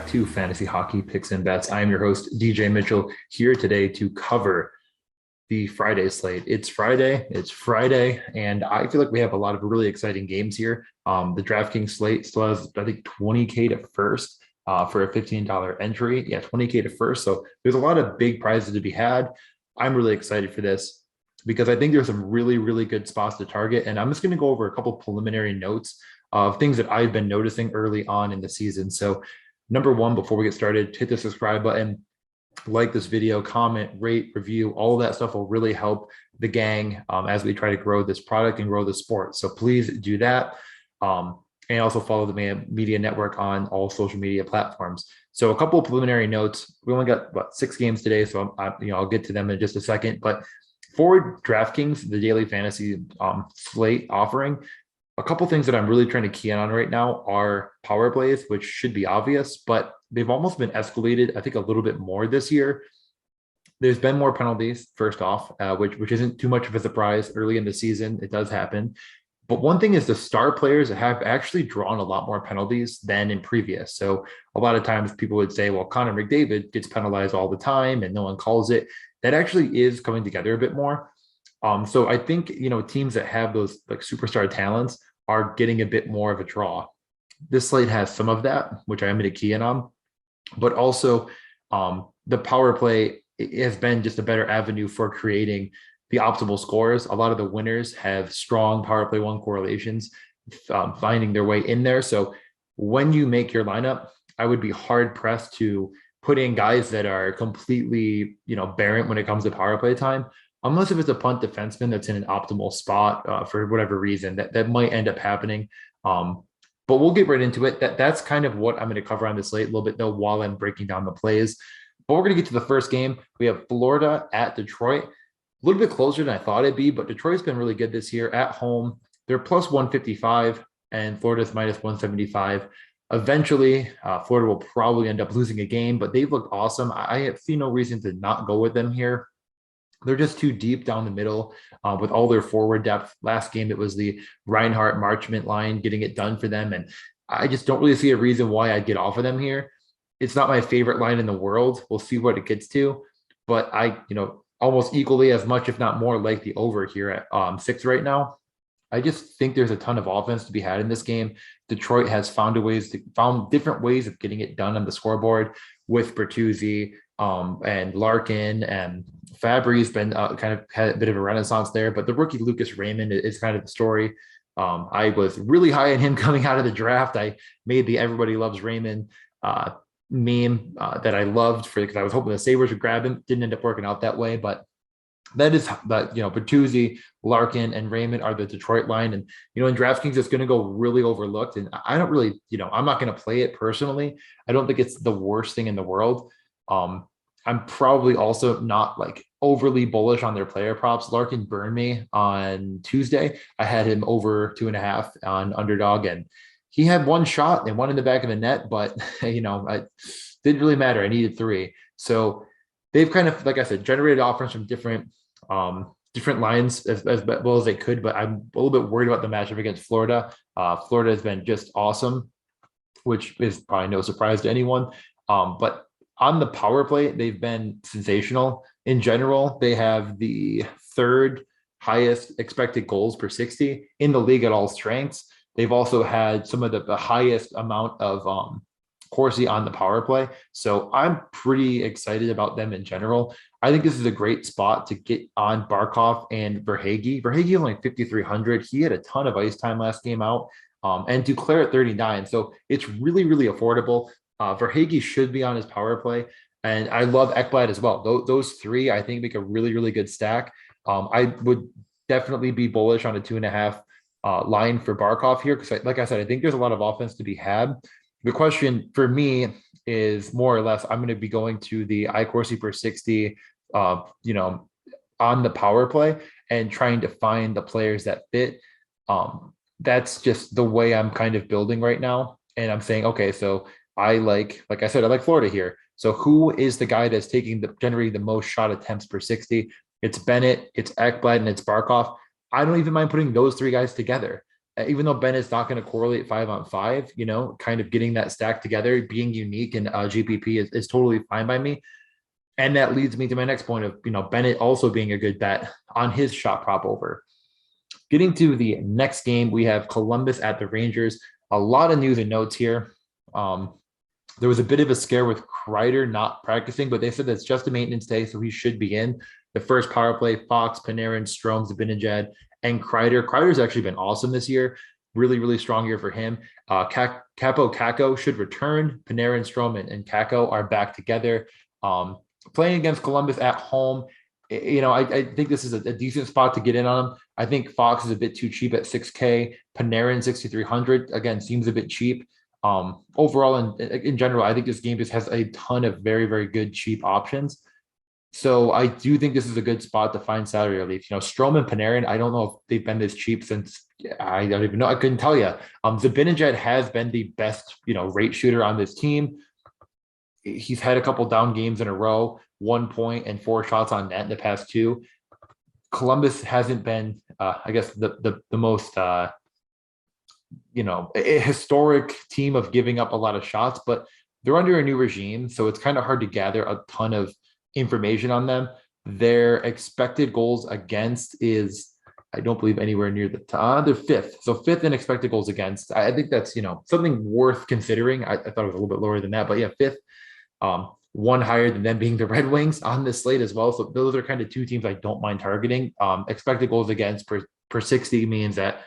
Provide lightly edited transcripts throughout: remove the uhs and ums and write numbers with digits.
back to Fantasy Hockey Picks and Bets. I am your host, DJ Mitchell, here today to cover the Friday slate. It's Friday, and I feel like we have a lot of really exciting games here. The DraftKings slate still has, I think, 20K to first for a $15 entry. Yeah, 20K to first. So there's a lot of big prizes to be had. I'm really excited for this because I think there's some really, really good spots to target. And I'm just going to go over a couple preliminary notes of things that I've been noticing early on in the season. So number one, before we get started, hit the subscribe button, like this video, comment, rate, review. All of that stuff will really help the gang as we try to grow this product and grow the sport. So please do that. And also follow the media network on all social media platforms. So a couple of preliminary notes. We only got 6 games today, so I'll get to them in just a second. But for DraftKings, the daily fantasy slate offering, a couple things that I'm really trying to key in on right now are power plays, which should be obvious, but they've almost been escalated, I think, a little bit more this year. There's been more penalties, first off, which isn't too much of a surprise early in the season. It does happen. But one thing is the star players have actually drawn a lot more penalties than in previous. So a lot of times people would say, well, Connor McDavid gets penalized all the time and no one calls it. That actually is coming together a bit more. So I think, teams that have those like superstar talents are getting a bit more of a draw. This slate has some of that, which I am going to key in on, but also the power play has been just a better avenue for creating the optimal scores. A lot of the winners have strong power play one correlations, finding their way in there. So when you make your lineup, I would be hard pressed to put in guys that are completely, barren when it comes to power play time, unless if it's a punt defenseman that's in an optimal spot for whatever reason. That might end up happening. But we'll get right into it. That's kind of what I'm going to cover on this slate a little bit, though, while I'm breaking down the plays. But we're going to get to the first game. We have Florida at Detroit. A little bit closer than I thought it'd be, but Detroit's been really good this year at home. They're plus 155 and Florida's minus 175. Eventually, Florida will probably end up losing a game, but they've looked awesome. I see no reason to not go with them here. They're just too deep down the middle with all their forward depth. Last game, it was the Reinhart Marchment line getting it done for them. And I just don't really see a reason why I'd get off of them here. It's not my favorite line in the world. We'll see what it gets to. But I, almost equally as much, if not more, like the over here at 6 right now. I just think there's a ton of offense to be had in this game. Detroit has found different ways of getting it done on the scoreboard with Bertuzzi and Larkin, and Fabry's been kind of had a bit of a renaissance there. But the rookie Lucas Raymond is kind of the story. I was really high on him coming out of the draft. I made the Everybody Loves Raymond meme that I loved because I was hoping the Sabres would grab him. Didn't end up working out that way, but that is that, Bertuzzi, Larkin, and Raymond are the Detroit line. And, in DraftKings, it's going to go really overlooked. And I don't really, I'm not going to play it personally. I don't think it's the worst thing in the world. I'm probably also not like overly bullish on their player props. Larkin burned me on Tuesday. I had him over 2.5 on underdog, and he had one shot and one in the back of the net, but it didn't really matter. I needed 3. So they've kind of, like I said, generated offense from different lines as well as they could, but I'm a little bit worried about the matchup against Florida. Florida has been just awesome, which is probably no surprise to anyone. But on the power play, they've been sensational. In general, they have the 3rd highest expected goals per 60 in the league at all strengths. They've also had some of the highest amount of Corsi on the power play. So I'm pretty excited about them in general. I think this is a great spot to get on Barkov and Verhaeghe. Verhaeghe only 5,300. He had a ton of ice time last game out, and Duclair at 39. So it's really, really affordable. Verhaeghe should be on his power play. And I love Ekblad as well. Those 3, I think, make a really, really good stack. I would definitely be bullish on a 2.5 line for Barkov here, because like I said, I think there's a lot of offense to be had. The question for me is more or less, I'm going to be going to the iCourse per 60, on the power play and trying to find the players that fit. That's just the way I'm kind of building right now. And I'm saying, okay, so I like I said, I like Florida here. So who is the guy that's generating the most shot attempts per 60? It's Bennett, it's Ekblad, and it's Barkov. I don't even mind putting those 3 guys together. even though Bennett's not going to correlate 5-on-5, kind of getting that stack together, being unique in GPP is totally fine by me. And that leads me to my next point of, Bennett also being a good bet on his shot prop over. Getting to the next game, we have Columbus at the Rangers. A lot of news and notes here. There was a bit of a scare with Kreider not practicing, but they said that's just a maintenance day, so he should be in. The first power play, Fox, Panarin, Strome, Zibanejad, and Kreider. Kreider's actually been awesome this year. Really, really strong year for him. Capo Kako should return. Panarin, Strome, and Kako are back together. Playing against Columbus at home, I think this is a decent spot to get in on him. I think Fox is a bit too cheap at $6K. Panarin 6,300 again seems a bit cheap. Overall, in general, I think this game just has a ton of very, very good cheap options. So I do think this is a good spot to find salary relief. Strome and Panarin, I don't know if they've been this cheap since I don't even know. I couldn't tell you. Zibanejad has been the best, rate shooter on this team. He's had a couple down games in a row, 1 point and 4 shots on net in the past 2. Columbus hasn't been, I guess, the most, a historic team of giving up a lot of shots, but they're under a new regime. So it's kind of hard to gather a ton of information on them. Their expected goals against is, I don't believe, anywhere near the top. They're 5th. So 5th in expected goals against. I think that's, something worth considering. I thought it was a little bit lower than that, but yeah, 5th. One higher than them being the Red Wings on this slate as well. So those are kind of 2 teams I don't mind targeting. Expected goals against per 60 means that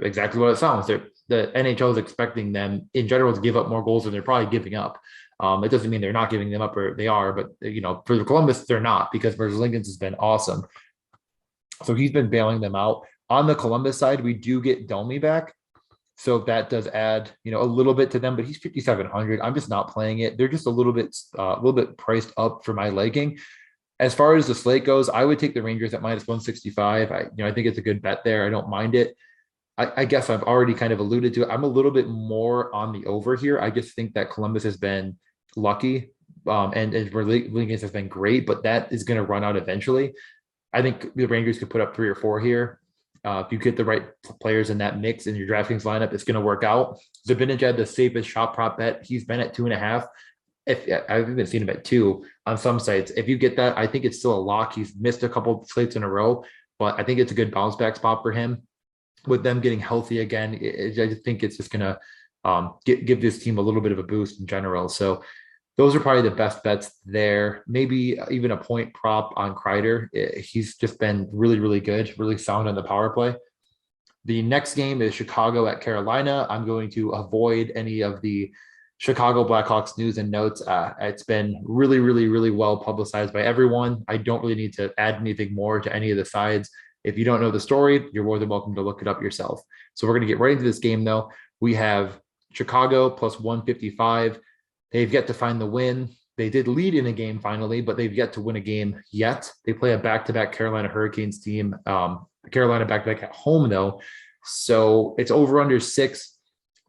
exactly what it sounds. The NHL is expecting them in general to give up more goals than they're probably giving up. It doesn't mean they're not giving them up, or they are, but for the Columbus, they're not, because Merzlikins has been awesome. So he's been bailing them out. On the Columbus side, we do get Domi back. So that does add, a little bit to them, but he's 5,700. I'm just not playing it. They're just a little bit priced up for my liking. As far as the slate goes, I would take the Rangers at -165. I think it's a good bet there. I don't mind it. I guess I've already kind of alluded to it. I'm a little bit more on the over here. I just think that Columbus has been lucky, and Merzlikins has been great, but that is going to run out eventually. I think the Rangers could put up 3 or 4 here. If you get the right players in that mix in your DraftKings lineup, it's going to work out. Zibanejad, the safest shot prop bet, he's been at 2.5. I've even seen him at 2 on some sites. If you get that, I think it's still a lock. He's missed a couple of slates in a row, but I think it's a good bounce back spot for him. With them getting healthy again, I think it's just going to give this team a little bit of a boost in general. So those are probably the best bets there. Maybe even a point prop on Kreider. He's just been really, really good, really sound on the power play. The next game is Chicago at Carolina. I'm going to avoid any of the Chicago Blackhawks news and notes. It's been really, really, really well publicized by everyone. I don't really need to add anything more to any of the sides. If you don't know the story, you're more than welcome to look it up yourself. So we're going to get right into this game, though. We have Chicago plus 155. They've yet to find the win. They did lead in a game finally, but they've yet to win a game yet. They play a back-to-back Carolina Hurricanes team. Carolina back-to-back at home, though. So it's over under 6.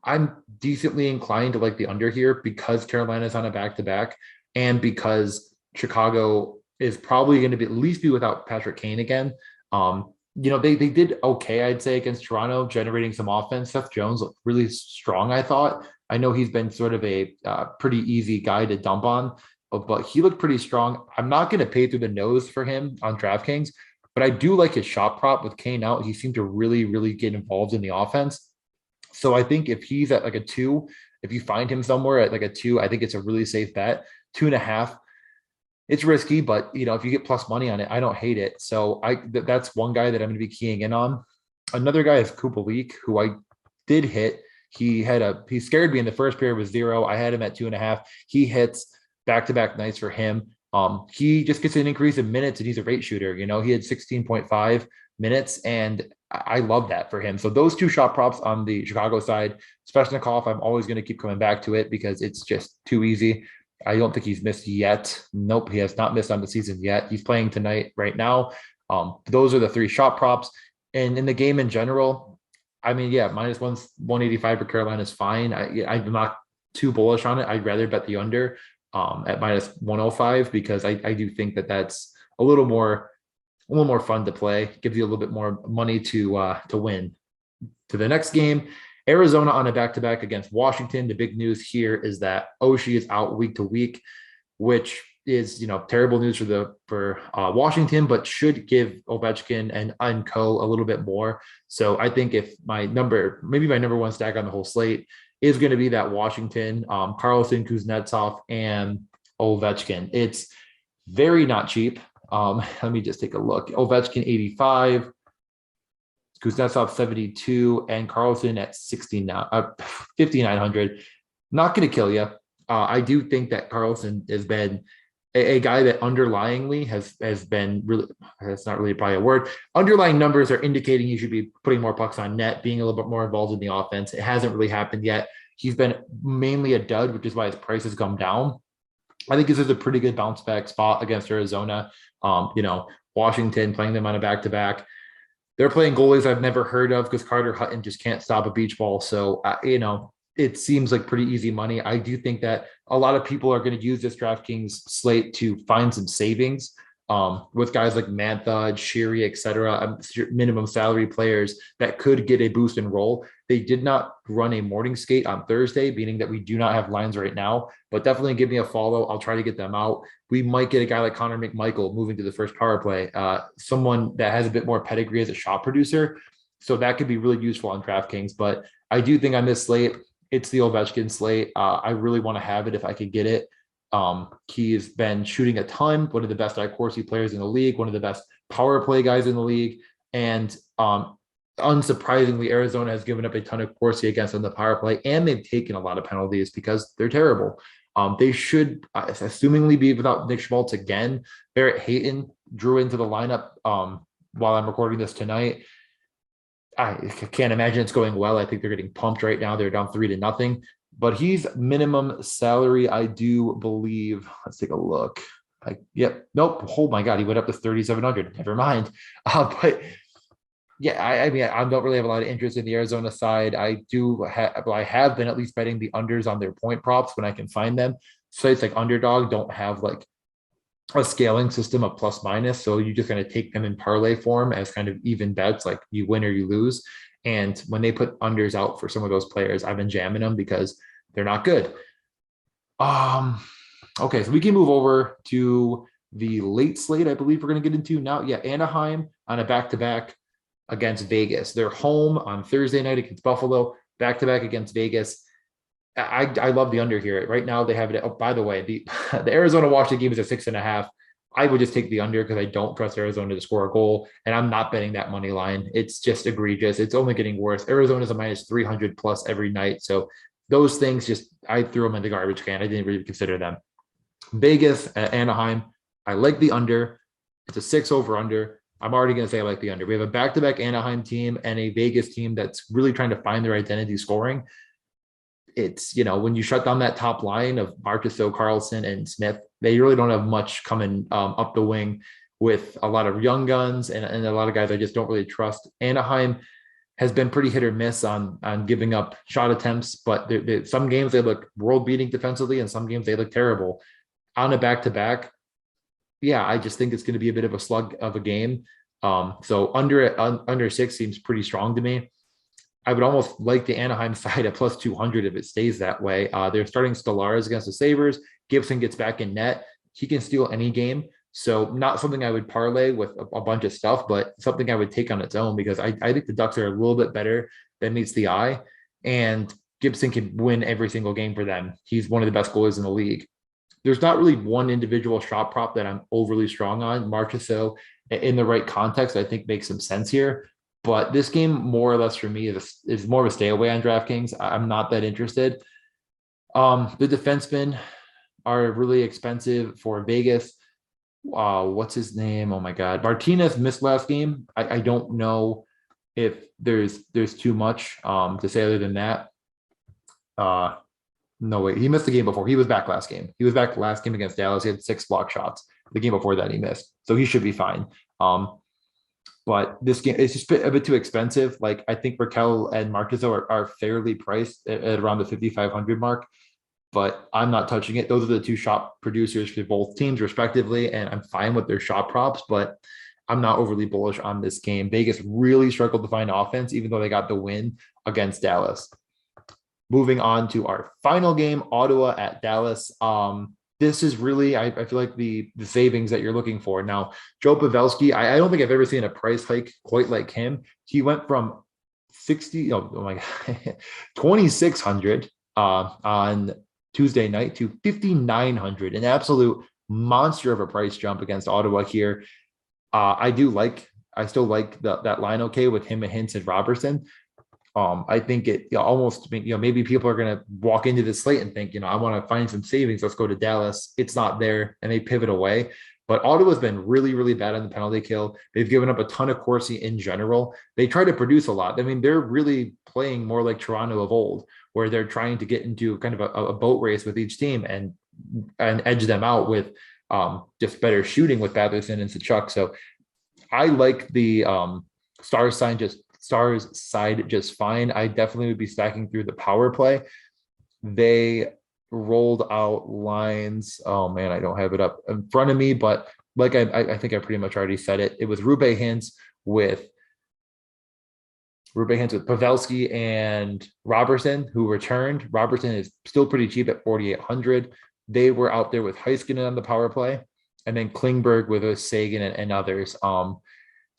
I'm decently inclined to like the under here because Carolina's on a back-to-back and because Chicago is probably going to at least be without Patrick Kane again. They did okay, I'd say, against Toronto, generating some offense. Seth Jones looked really strong, I thought. I know he's been sort of a pretty easy guy to dump on, but he looked pretty strong. I'm not going to pay through the nose for him on DraftKings, but I do like his shot prop with Kane out. He seemed to really, really get involved in the offense. So I think if he's at like a 2, if you find him somewhere at like a 2, I think it's a really safe bet. 2.5. It's risky, but if you get plus money on it, I don't hate it. So that's one guy that I'm going to be keying in on. Another guy is Kubalik, who I did hit. He scared me in the first period with 0. I had him at 2.5. He hits back-to-back nights for him. He just gets an increase in minutes, and he's a rate shooter. He had 16.5 minutes, and I love that for him. So those 2 shot props on the Chicago side, Svechnikov, I'm always going to keep coming back to it because it's just too easy. I don't think he's missed yet. Nope, he has not missed on the season yet. He's playing tonight right now. Those are the 3 shot props. And in the game in general, I mean, yeah, -185 for Carolina is fine. I'm not too bullish on it. I'd rather bet the under at -105 because I do think that that's a little more fun to play. Gives you a little bit more money to win. to the next game. Arizona on a back-to-back against Washington. The big news here is that Oshie is out week to week, which is terrible news for Washington, but should give Ovechkin and Co a little bit more. So I think if my number one stack on the whole slate is going to be that Washington, Carlson, Kuznetsov, and Ovechkin. It's very not cheap. Let me just take a look. Ovechkin 85, Kuznetsov 72, and Carlson at 5,900. Not going to kill you. I do think that Carlson has been a guy that underlyingly has been really, that's not really probably a word. Underlying numbers are indicating he should be putting more pucks on net, being a little bit more involved in the offense. It hasn't really happened yet. He's been mainly a dud, which is why his price has come down. I think this is a pretty good bounce back spot against Arizona. Washington playing them on a back-to-back. They're playing goalies I've never heard of because Carter Hutton just can't stop a beach ball. So, it seems like pretty easy money. I do think that a lot of people are going to use this DraftKings slate to find some savings with guys like Mantha, Sheary, et cetera, minimum salary players that could get a boost in roll. They did not run a morning skate on Thursday, meaning that we do not have lines right now, but definitely give me a follow. I'll try to get them out. We might get a guy like Connor McMichael moving to the first power play, someone that has a bit more pedigree as a shot producer. So that could be really useful on DraftKings, but I do think on this slate, it's the Ovechkin slate. I really want to have it if I could get it. He has been shooting a ton, one of the best Corsi players in the league, one of the best power play guys in the league. And unsurprisingly, Arizona has given up a ton of Corsi against on the power play, and they've taken a lot of penalties because they're terrible. They should assumingly be without Nick Schmaltz again. Barrett Hayton drew into the lineup while I'm recording this tonight. I can't imagine it's going well. I think they're getting pumped right now. They're down 3-0, but he's minimum salary. I do believe, let's take a look. Nope. Oh my God. He went up to 3,700. Never mind. But yeah, I don't really have a lot of interest in the Arizona side. I have been at least betting the unders on their point props when I can find them. Sites like Underdog don't have like a scaling system of plus minus. So you're just going to take them in parlay form as kind of even bets, like you win or you lose. And when they put unders out for some of those players, I've been jamming them because they're not good. Okay, so we can move over to the late slate, I believe we're going to get into now. Yeah, Anaheim on a back-to-back against Vegas. They're home on Thursday night against Buffalo, back-to-back against Vegas. I love the under here. Right now they have it. Oh, by the way, the Arizona Washington game is at 6.5. I would just take the under because I don't trust Arizona to score a goal, and I'm not betting that money line. It's just egregious. It's only getting worse. Arizona's a minus 300 plus every night. So those things I threw them in the garbage can. I didn't really consider them. Vegas at Anaheim. I like the under. It's a 6 over under. I'm already going to say I like the under. We have a back-to-back Anaheim team and a Vegas team that's really trying to find their identity scoring. It's, when you shut down that top line of Marchessault, Carlson, and Smith, they really don't have much coming up the wing with a lot of young guns and a lot of guys I just don't really trust. Anaheim has been pretty hit or miss on giving up shot attempts, but some games they look world-beating defensively and some games they look terrible. On a back-to-back, yeah, I just think it's going to be a bit of a slug of a game. So under 6 seems pretty strong to me. I would almost like the Anaheim side at plus 200 if it stays that way. They're starting Stellaris against the Sabres. Gibson gets back in net. He can steal any game. So not something I would parlay with a bunch of stuff, but something I would take on its own because I think the Ducks are a little bit better than meets the eye. And Gibson can win every single game for them. He's one of the best goalies in the league. There's not really one individual shot prop that I'm overly strong on. Marchessault, in the right context, I think makes some sense here. But this game, more or less for me, is more of a stay away on DraftKings. I'm not that interested. The defensemen are really expensive for Vegas. What's his name? Oh my God. Martinez missed last game. I don't know if there's too much to say other than that. No, wait, he missed the game before. He was back last game. He was back last game against Dallas. He had 6 block shots. The game before that he missed. So he should be fine. But this game is just a bit too expensive. Like I think Raquel and Marchessault are fairly priced at around the 5,500 mark, but I'm not touching it. Those are the 2 shot producers for both teams respectively, and I'm fine with their shot props. But I'm not overly bullish on this game. Vegas really struggled to find offense, even though they got the win against Dallas. Moving on to our final game, Ottawa at Dallas. This is really, I feel like the savings that you're looking for. Now, Joe Pavelski, I don't think I've ever seen a price hike quite like him. He went from 60, oh my God, 2,600 on Tuesday night to 5,900, an absolute monster of a price jump against Ottawa here. I still like that line okay with him and Hintz and Robertson. I think it almost, maybe people are going to walk into this slate and think, I want to find some savings. Let's go to Dallas. It's not there, and they pivot away. But Ottawa's been really, really bad on the penalty kill. They've given up a ton of Corsi in general. They try to produce a lot. I mean, they're really playing more like Toronto of old, where they're trying to get into kind of a boat race with each team and edge them out with just better shooting with Batherson and Sachuk. So I like the Stars side just fine. I definitely would be stacking through the power play. They rolled out lines. Oh man, I don't have it up in front of me, but like I think I pretty much already said it. It was Rube Hintz with Pavelski and Robertson, who returned. Robertson is still pretty cheap at 4,800. They were out there with Heiskanen on the power play, and then Klingberg with Sagan and others.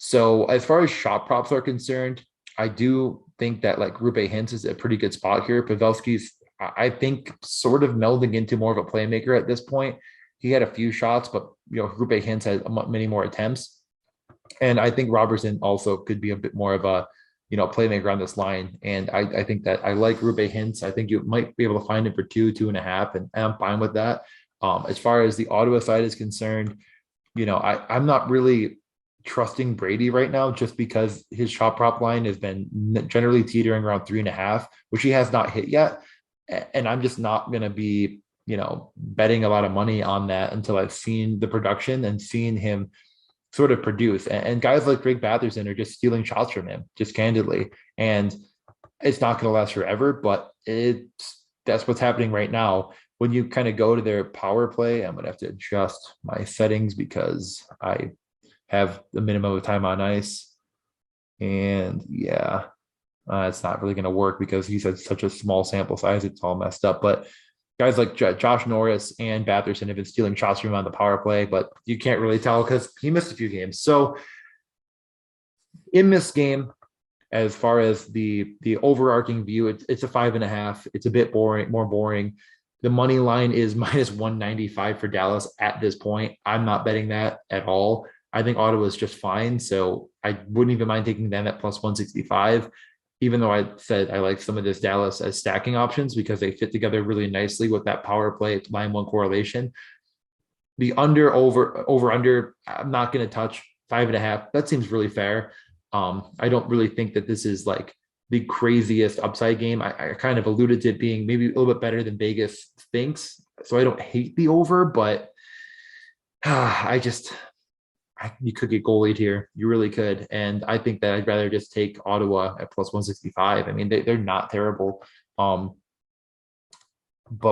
So as far as shot props are concerned, I do think that like Rube Hintz is a pretty good spot here. Pavelski's, I think, sort of melding into more of a playmaker at this point. He had a few shots, but Rube Hintz had many more attempts. And I think Robertson also could be a bit more of a playmaker on this line. And I think that I like Rube Hintz. I think you might be able to find him for 2.5, and I'm fine with that. As far as the Ottawa side is concerned, I'm not really trusting Brady right now, just because his shot prop line has been generally teetering around 3.5, which he has not hit yet. And I'm just not going to be, betting a lot of money on that until I've seen the production and seen him sort of produce. And guys like Greg Batherson are just stealing shots from him, just candidly. And it's not going to last forever, but that's what's happening right now. When you kind of go to their power play, I'm going to have to adjust my settings because I have the minimum of time on ice. And yeah, it's not really going to work because he's had such a small sample size. It's all messed up. But guys like Josh Norris and Batherson have been stealing shots from him on the power play, but you can't really tell because he missed a few games. So in this game, as far as the overarching view, it's a 5.5. It's a bit more boring. The money line is minus 195 for Dallas at this point. I'm not betting that at all. I think Ottawa is just fine. So I wouldn't even mind taking them at plus 165, even though I said I like some of this Dallas as stacking options because they fit together really nicely with that power play line one correlation. The over, I'm not going to touch 5.5. That seems really fair. I don't really think that this is like the craziest upside game. I kind of alluded to it being maybe a little bit better than Vegas thinks. So I don't hate the over, but you could get goalied here. You really could. And I think that I'd rather just take Ottawa at plus 165. I mean, they're not terrible. But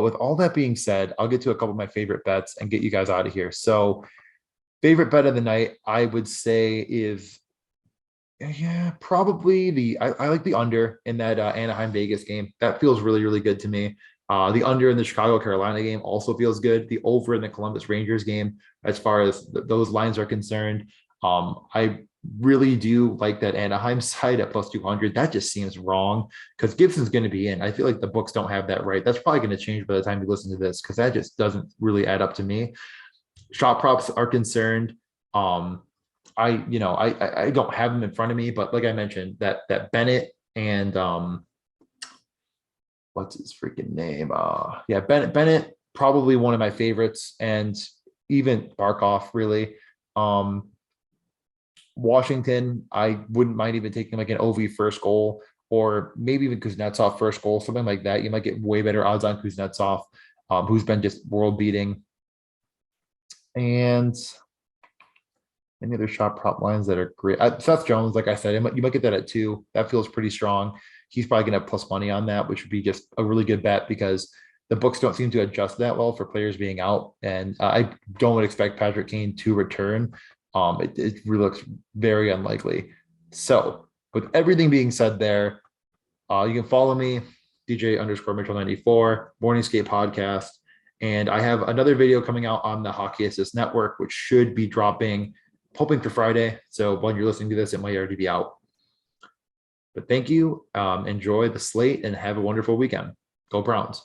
with all that being said, I'll get to a couple of my favorite bets and get you guys out of here. So favorite bet of the night, I would say is, probably I like the under in that Anaheim Vegas game. That feels really, really good to me. The under in the Chicago Carolina game also feels good. The over in the Columbus Rangers game, as far as those lines are concerned, I really do like that Anaheim side at plus 200. That just seems wrong because Gibson's going to be in. I feel like the books don't have that right. That's probably going to change by the time you listen to this because that just doesn't really add up to me. Shot props are concerned. I don't have them in front of me, but like I mentioned, that Bennett and what's his freaking name? Bennett, probably one of my favorites, and even Barkov, really. Washington, I wouldn't mind even taking like an OV first goal, or maybe even Kuznetsov first goal, something like that. You might get way better odds on Kuznetsov, who's been just world beating. And any other shot prop lines that are great? Seth Jones, like I said, you might get that at 2. That feels pretty strong. He's probably going to have plus money on that, which would be just a really good bet because the books don't seem to adjust that well for players being out. And I don't expect Patrick Kane to return. It really looks very unlikely. So with everything being said there, you can follow me, DJ underscore Mitchell 94, Morning Skate Podcast. And I have another video coming out on the Hockey Assist Network, which should be dropping, hoping for Friday. So when you're listening to this, it might already be out. But thank you. Enjoy the slate and have a wonderful weekend. Go Browns.